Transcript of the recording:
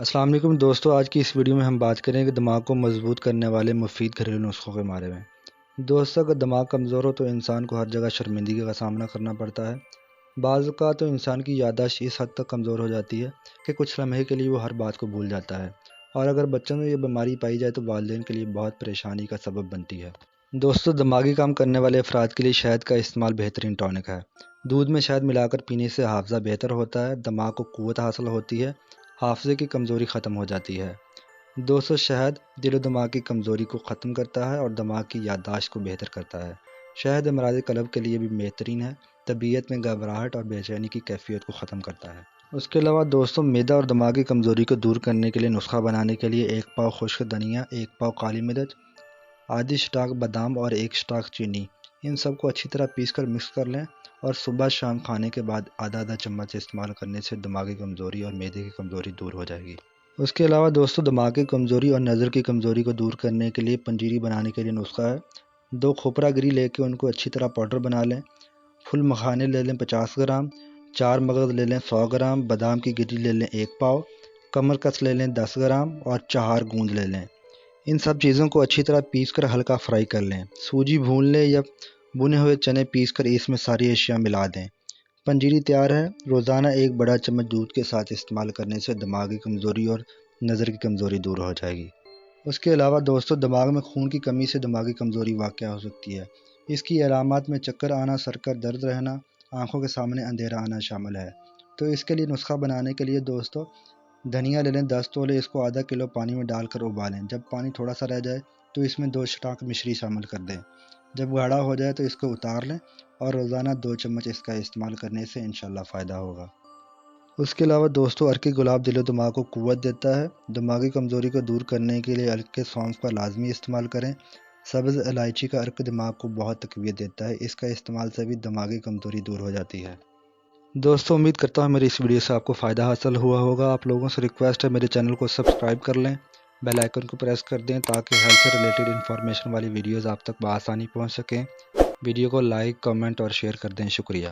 السلام علیکم دوستو، آج کی اس ویڈیو میں ہم بات کریں گے دماغ کو مضبوط کرنے والے مفید گھریلو نسخوں کے بارے میں۔ دوستو، اگر دماغ کمزور ہو تو انسان کو ہر جگہ شرمندگی کا سامنا کرنا پڑتا ہے۔ بعض اوقات تو انسان کی یادداشت اس حد تک کمزور ہو جاتی ہے کہ کچھ لمحے کے لیے وہ ہر بات کو بھول جاتا ہے، اور اگر بچوں میں یہ بیماری پائی جائے تو والدین کے لیے بہت پریشانی کا سبب بنتی ہے۔ دوستو، دماغی کام کرنے والے افراد کے لیے شہد کا استعمال بہترین ٹونک ہے۔ دودھ میں شہد ملا کر پینے سے حافظہ بہتر ہوتا ہے، دماغ کو قوت حاصل ہوتی ہے، حافظے کی کمزوری ختم ہو جاتی ہے۔ دوستو، شہد دل و دماغ کی کمزوری کو ختم کرتا ہے اور دماغ کی یادداشت کو بہتر کرتا ہے۔ شہد امراض قلب کے لیے بھی بہترین ہے، طبیعت میں گھبراہٹ اور بے چینی کی کیفیت کو ختم کرتا ہے۔ اس کے علاوہ دوستو، معدہ اور دماغ کی کمزوری کو دور کرنے کے لیے نسخہ بنانے کے لیے 1 پاؤ خشک دھنیا، 1 پاؤ کالی مرچ، آدھی اسٹاک بادام اور 1 اسٹاک چینی، ان سب کو اچھی طرح پیس کر مکس کر لیں اور صبح شام کھانے کے بعد آدھا چمچ استعمال کرنے سے دماغی کمزوری اور معدے کی کمزوری دور ہو جائے گی۔ اس کے علاوہ دوستو، دماغ کی کمزوری اور نظر کی کمزوری کو دور کرنے کے لیے پنجیری بنانے کے لیے نسخہ ہے۔ 2 کھوپرا گری لے کے ان کو اچھی طرح پاؤڈر بنا لیں۔ پھل مکھانے لے لیں 50 گرام، 4 مغز لے لیں 100 گرام، بادام کی گری لے لیں 1 پاؤ، کمر کس لے لیں 10 گرام اور 4 گوند لے لیں۔ ان سب چیزوں کو اچھی طرح پیس کر ہلکا فرائی کر لیں۔ سوجی بھون لیں یا بنے ہوئے چنے پیس کر اس میں ساری اشیاء ملا دیں۔ پنجیری تیار ہے۔ روزانہ 1 بڑا چمچ دودھ کے ساتھ استعمال کرنے سے دماغی کمزوری اور نظر کی کمزوری دور ہو جائے گی۔ اس کے علاوہ دوستو، دماغ میں خون کی کمی سے دماغی کمزوری واقع ہو سکتی ہے۔ اس کی علامات میں چکر آنا، سر کا درد رہنا، آنکھوں کے سامنے اندھیرا آنا شامل ہے۔ تو اس کے لیے نسخہ بنانے کے لیے دوستو، دھنیا لے لیں 10 تولے، اس کو آدھا کلو پانی میں ڈال کر ابالیں۔ جب پانی تھوڑا سا رہ جائے تو اس میں 2 اسٹاک مشری شامل کر دیں۔ جب گاڑھا ہو جائے تو اس کو اتار لیں اور روزانہ 2 چمچ اس کا استعمال کرنے سے انشاءاللہ فائدہ ہوگا۔ اس کے علاوہ دوستو، عرق گلاب دل و دماغ کو قوت دیتا ہے۔ دماغی کمزوری کو دور کرنے کے لیے عرق سونف کا لازمی استعمال کریں۔ سبز الائچی کا عرق دماغ کو بہت تقویت دیتا ہے، اس کا استعمال سے بھی دماغی کمزوری دور ہو جاتی ہے۔ دوستو، امید کرتا ہوں میری اس ویڈیو سے آپ کو فائدہ حاصل ہوا ہوگا۔ آپ لوگوں سے ریکویسٹ ہے میرے چینل کو سبسکرائب کر لیں، بیل آئیکن کو پریس کر دیں تاکہ ہیلتھ سے ریلیٹڈ انفارمیشن والی ویڈیوز آپ تک بآسانی پہنچ سکیں۔ ویڈیو کو لائک، کمنٹ اور شیئر کر دیں۔ شکریہ۔